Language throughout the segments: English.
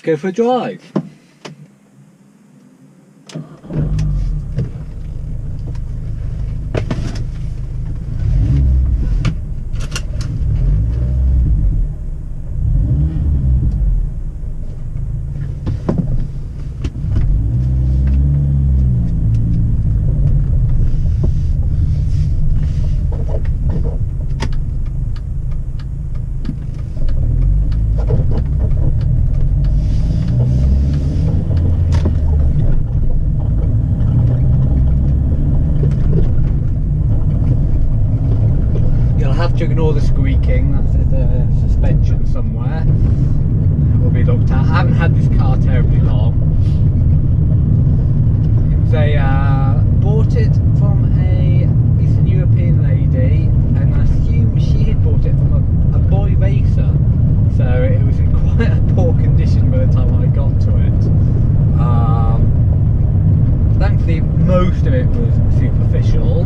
go for a drive. To ignore the squeaking, that's the suspension somewhere. It will be looked at. I haven't had this car terribly long. They bought it from a Eastern European lady, and I assume she had bought it from a boy racer, so it was in quite a poor condition by the time I got to it. Thankfully most of it was superficial.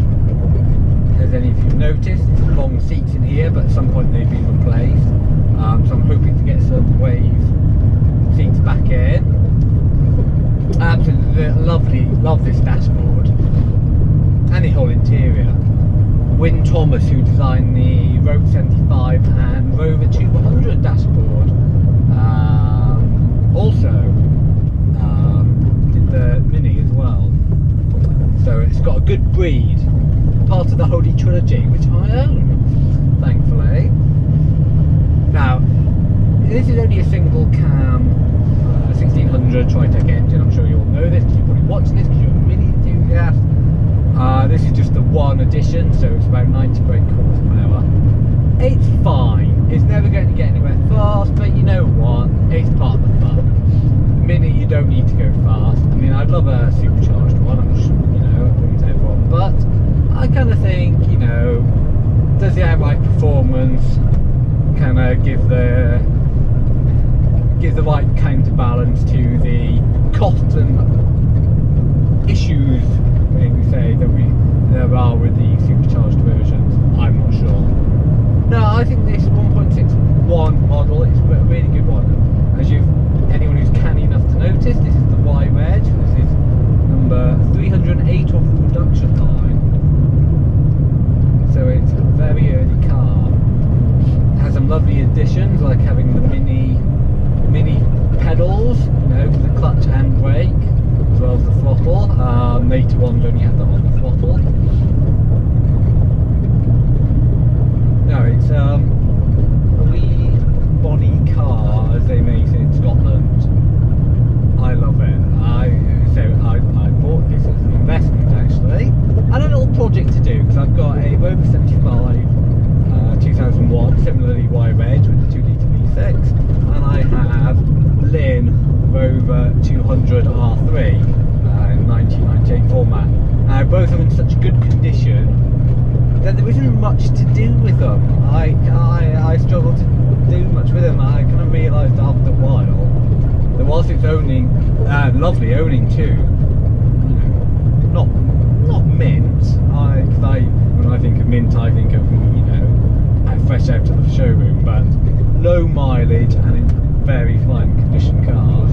As any of you noticed, there's long seats in here, but at some point they've been replaced. So I'm hoping to get some wave seats back in. Absolutely lovely, love this dashboard. And the whole interior. Wynne Thomas, who designed the Rover 75 and Rover 200 dashboard, also did the Mini as well. So it's got a good breed. Part of the Holy Trilogy, which I own, thankfully. Now, this is only a single cam 1600 Tritec engine. I'm sure you all know this because you're probably watching this because you're a Mini enthusiast. This is just the one edition, so it's about 90 brake horsepower. It's fine. It's never going to get anywhere fast, but you know what? It's part of the fun. Mini, you don't need to go fast. I mean, I'd love a supercharged one. I'm sure, you know, according to everyone, but I kind of think, you know, does the outright performance kind of give the right counterbalance to the costs and issues, maybe say, that there are with the supercharged versions? I'm not sure. No, I think this 1.61 model is a really good one. As anyone who's canny enough to notice, this is the Y Reg. This is number 308 off the production line. So it's a very early car. It has some lovely additions, like having the mini pedals, you know, for the clutch and brake, as well as the throttle. Later ones only had that on the throttle. No, it's a wee bonny car, as they may say in Scotland. I love it. I bought this as an investment, actually, and a little project to do, because I've got a Rover 75 2001, similarly Y Reg with the 2 litre V6, and I have Lynn Rover 200 R3 in 1998 format. Now both are in such good condition that there isn't much to do with them. I struggle to do much with them. I kind of realised after a while that whilst it's owning, lovely owning too, you know, not mint. When I think of mint, I think of, you know, fresh out of the showroom, but low mileage and in very fine condition cars.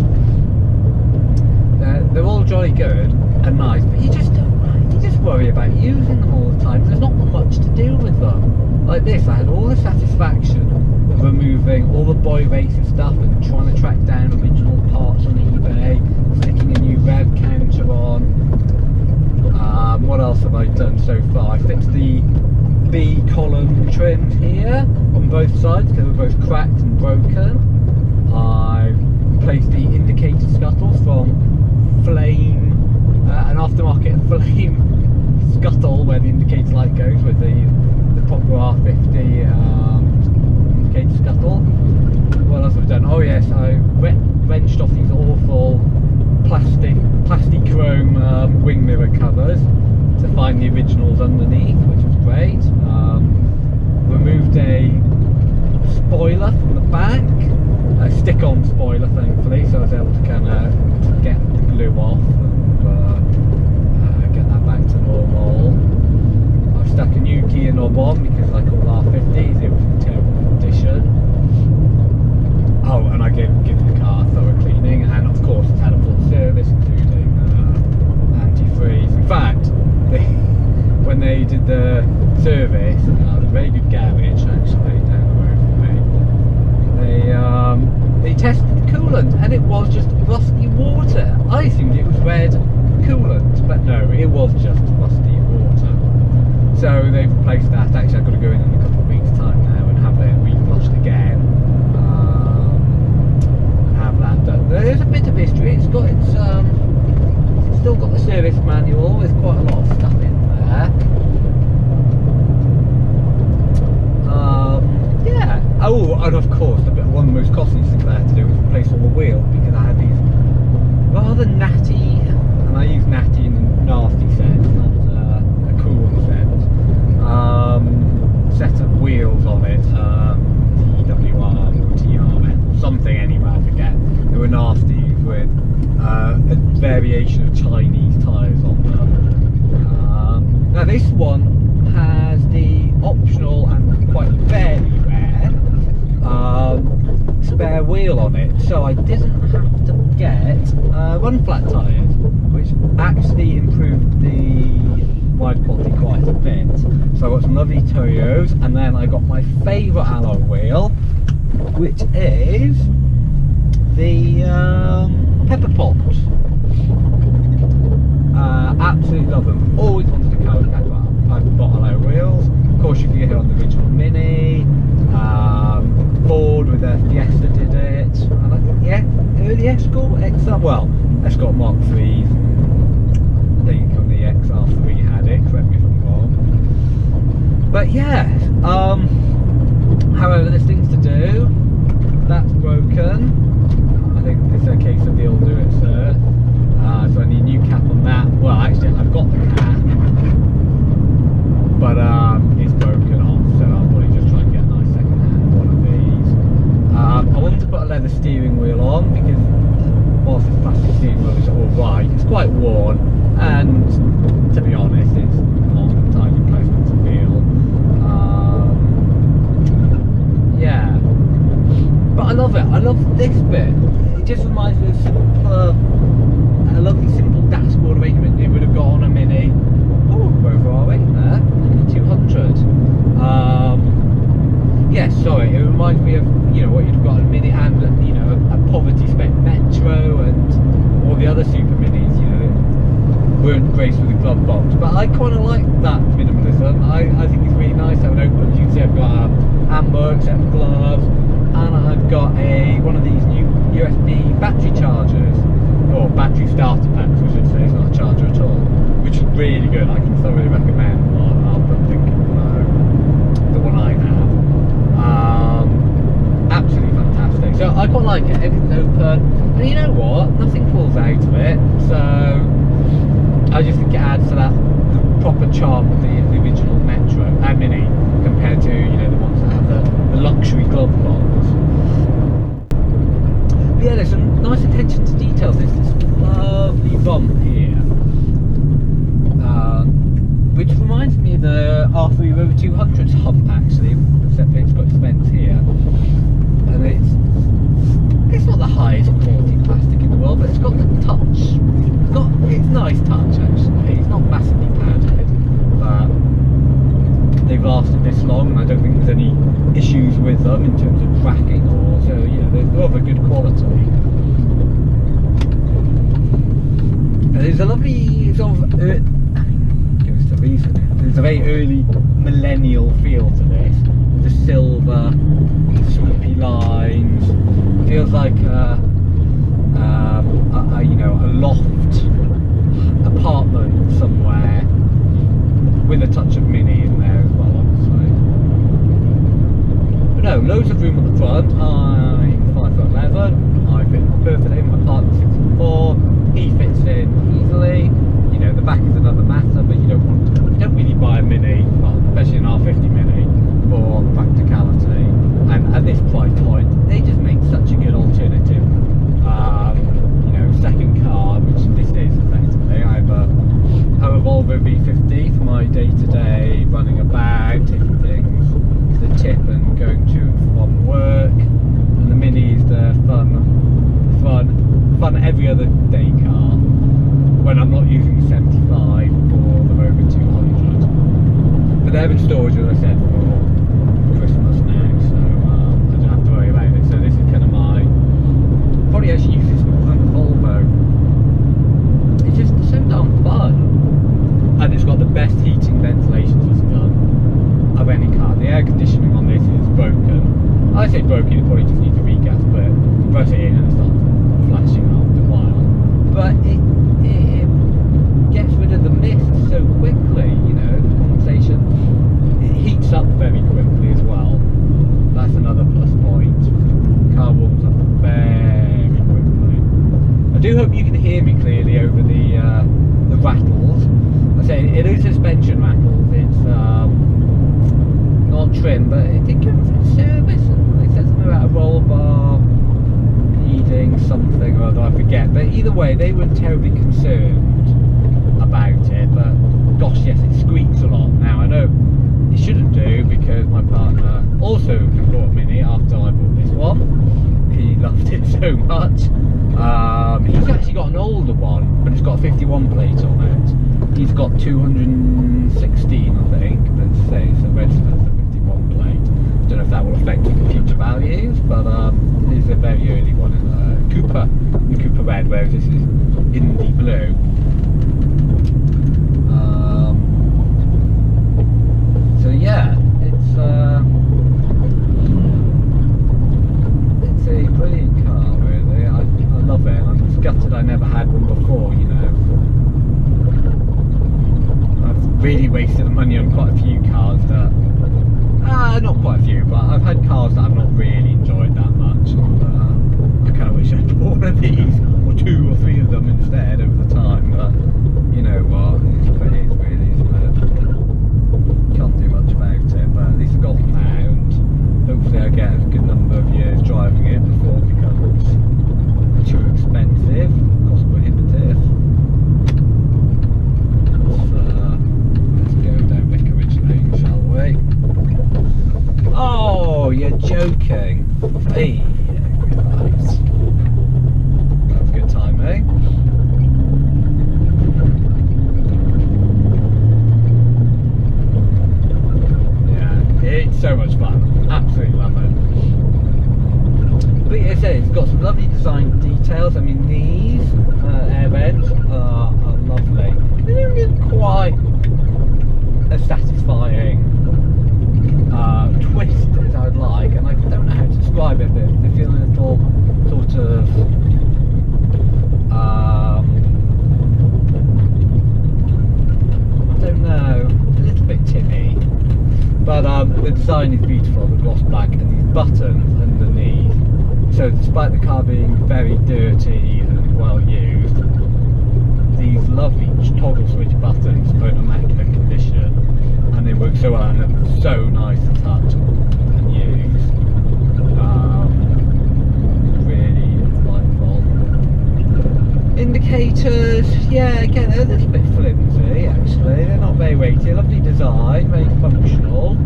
They're all jolly good and nice, but you just worry about using them all the time. There's not much to do with them. Like this, I had all the satisfaction of removing all the boy racer stuff and trying to track down original parts on eBay, sticking a new rev counter on. What else have I done so far? I fixed the B column trims here on both sides because they were both cracked and broken. I replaced the indicator scuttles from Flame, an aftermarket Flame scuttle where the indicator light goes with the proper R50 indicator scuttle. What else have I done? Oh yes, I wrenched off these awful plastic chrome wing mirror covers to find the originals underneath, which was great. Removed a spoiler from the back, a stick-on spoiler thankfully, so I was able to kind of get the glue off and get that back to normal. I've stuck a new gear knob on because like all R50s it was in terrible condition. Oh, and I gave the car a thorough clean it was just rusty water. So they've replaced that. Actually, I've got to go in a couple of weeks' time now and have it reflushed again. And have that done. There's a bit of history. It's got its still got the service manual with quite a lot of stuff in there. Yeah. Oh, and of course, one of the most costly things I had to do was replace all the wheels because I had these rather natty, and I use natty in a nasty sense, not a cool sense, set of wheels on it, TWR or TRF or something anyway, I forget. They were nasty with a variation of Chinese tyres on them. Now this one has the optional and quite very rare spare wheel on it, so I didn't have to get run flat tyres, which actually improved the ride quality quite a bit. So I got some lovely Toyos, and then I got my favourite alloy wheel, which is the Pepper Pots. Absolutely love them. Always wanted a colour Pepper Pot alloy wheels. Of course, you can get it on the original Mini. Ford with their Fiesta did it. And I think, yeah, early Escort, XR. Well, Escort Mark 3s. I think on the XR3 had it. Correct me if I'm wrong. But yeah. However, there's things to do. That's broken. I think it's a case of the old do it, sir. So I need a new cap on that. Well, actually, I've got the cap, but it's broken off, so I'll probably just try and get a nice second-hand one of these. I wanted to put a leather steering wheel on because whilst this plastic steering wheel is alright, it's quite worn, and to be honest, it's not entirely pleasant to feel. Yeah, but I love it. I love this bit. It just reminds me of a lovely simple dashboard arrangement you would have got on a Mini. Oh, where are we? There, 200. Yeah, sorry, it reminds me of, you know, what you'd have got on a Mini, and, you know, a poverty spec Metro and all the other super Minis, you know, weren't graced with a glove box. But I kind of like that minimalism. I think it's really nice to have an open. You can see I've got a handbook, set of gloves, and I've got one of these new USB battery chargers, or battery starter packs, I should say. It's not a charger at all, which is really good. I can thoroughly recommend. I'll put the one I have. Absolutely fantastic. So I quite like it. Everything's open, and you know what? Nothing falls out of it. So I just think it adds to that the proper charm of the original Metro and Mini compared to, you know, the ones that have the luxury glove box. But yeah, there's some nice attention to details. There's this lovely bump here, which reminds me of the R3 Rover 200's hump actually, except it's got its vents here, and it's not the highest quality plastic in the world, but it's got the touch. It's nice touch actually. It's not massively padded, but they've lasted this long, and I don't think there's any issues with them in terms of cracking or so. You know, they're of a good quality. There's a lovely sort of, goes to reason. There's a very early millennial feel to this. The silver, swoopy lines. Feels like you know, a loft apartment somewhere with a touch of Mini in there as well, obviously. But no, loads of room at the front. I'm 5'11". I fit perfectly. My partner's 6'4". He fits in easily. You know, the back is another matter, but you don't really buy a Mini, well, especially an R50 Mini, for practicality. And at this price point, they just make such a good alternative. You know, second car, which this is effectively. I have a Volvo V50 for my day-to-day running about, taking things to the tip and going to and from work. And the Mini is the fun every other day car when I'm not using the 75 or the Rover 200. But they're in storage, as I said, for Christmas now, so I don't have to worry about it. So this is kind of my, probably actually use this more than the Volvo. It's just so damn fun. I say broken, it probably just needs a regas, but you press it in and it starts flashing after a while. But it gets rid of the mist so quickly, you know, the condensation. It heats up very quickly as well. That's another plus point. Car warms up very quickly. I do hope you can hear me clearly over the rattles. I say it is suspension rattles. It's not trim, but it did come from service. And they said something about a roll bar needing something or other. I forget. But either way, they weren't terribly concerned about it. But gosh, yes, it squeaks a lot. Now I know it shouldn't do because my partner also bought a Mini after I bought this one. He loved it so much. He's actually got an older one, but it's got a 51 plate on it. He's got 216, I think, that says the registered as a 51 plate. Don't know if that will affect the future values, but it is a very early one in the Cooper red, whereas this is in the blue. So yeah, it's a brilliant car, really. I love it. I'm just gutted I never had one before, you know. I've really wasted the money on quite a few cars that, not quite a few, but I've had cars that I've not really enjoyed that much. I kind of wish I'd bought one of these, or 2 or 3 of them instead over the time, but you know what, it's what it is really, isn't it? Can't do much about it, but at least I've got one now, and hopefully I get a good number of years driving it before it becomes too expensive, cost prohibitive. Let's go down Vicarage Lane, shall we? Oh, you're joking. Hey, nice. That was good timing. Yeah, it's so much fun. Absolutely love it. But as I say, it's got some lovely design details. I mean, these air vents are lovely. They don't get quite as satisfying twist as I'd like, and I don't know how to describe it, but they feel a little sort of I don't know, a little bit tinny, but the design is beautiful, the gloss black and these buttons underneath. So despite the car being very dirty and well used, these lovely toggle switch buttons are in immaculate condition, and they work so well and they're so nice to touch and use. Really delightful. Indicators, yeah, again they're a little bit flimsy actually, they're not very weighty, lovely design, very functional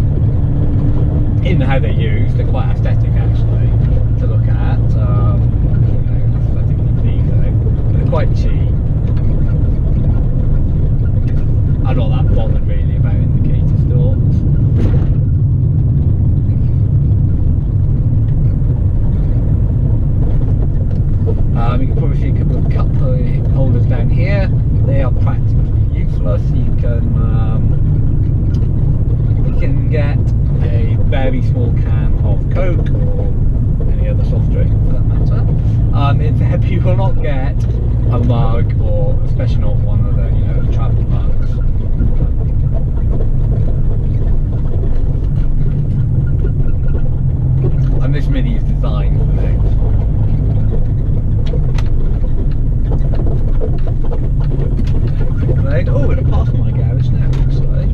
in how they're used, they're quite aesthetic actually to look at, you know, aesthetically pleasing, but they're quite cheap. I'm not that bothered really about indicator stalks. You can probably see a couple of cup holders down here. They are practically useless. You can get a very small can of Coke or any other soft drink for that matter. In there you will not get a mug, or especially not one of the, you know, the travel mugs. And this Mini is designed for this. Oh, we're going to pass my garage now actually.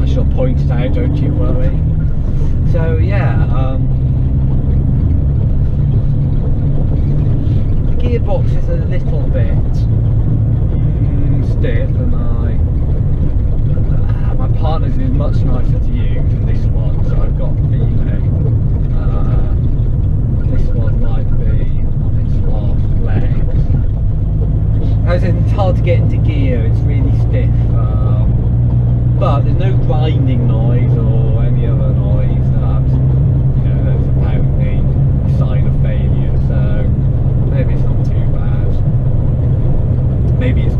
I shall point it out, don't you worry. So yeah, the gearbox is a little bit stiff, and my partner's is much nicer to use than this one, so I've got a feeling this one might be on its last legs. As in, it's hard to get into gear, it's really stiff, but there's no grinding noise or any other noise. You know, that's apparently a sign of failure, so maybe it's not too bad. Maybe it's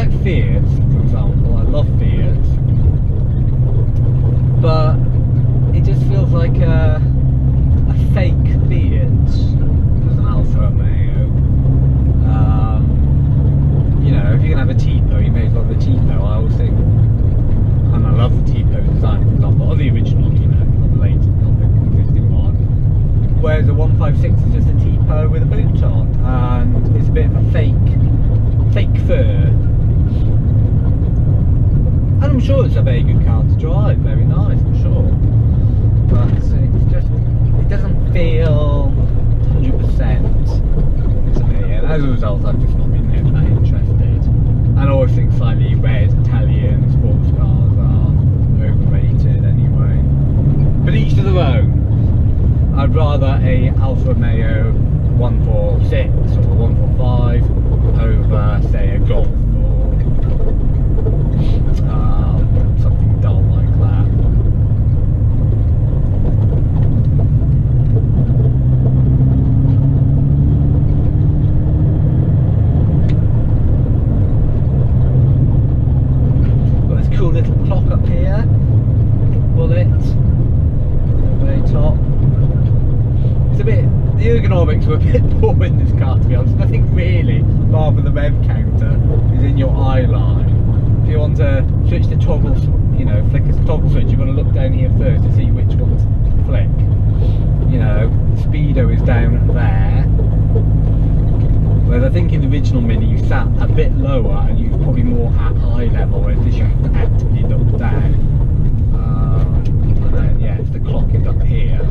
like Fiats, for example. I love Fiats, but it just feels like a fake Fiat as an Alfa Romeo. You know, if you're gonna have a Tipo, you may as well have a Tipo. I always think, and I love the Tipo design, for example, or the original, you know, not the latest, not the existing one. Whereas a 156 is just a Tipo with a boot on, and it's a bit of a fake fur. And I'm sure it's a very good car to drive, very nice, I'm sure. But it's just, it doesn't feel 100% to me, and as a result I've just not been that interested. And I always think slightly red Italian sports cars are overrated anyway. But each to their own. I'd rather a Alfa Romeo 146 or 145 over, say, a Golf or something dull like that. Got this cool little clock up here, bullet, at the very top. It's a bit, the ergonomics were a bit poor in this car, to be honest. Nothing really, apart from the rev counter, is in your eye line. If you want to switch the toggle, you know, flick a toggle switch, you've got to look down here first to see which one to flick. You know, speedo is down there. Whereas I think in the original Mini you sat a bit lower and you were probably more at eye level, whereas this you have to actively look down. And then, yeah, the clock is up here.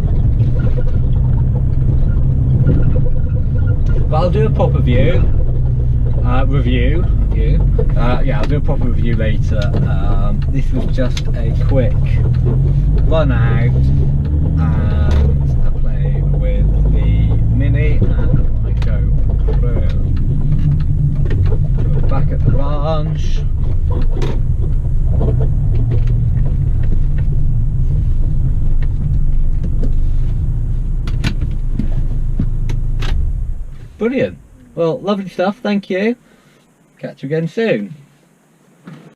But I'll do a proper review. Yeah, I'll do a proper review later. This was just a quick run out and a play with the Mini and my GoPro. So we're back at the ranch. Brilliant. Well, lovely stuff. Thank you. Catch you again soon.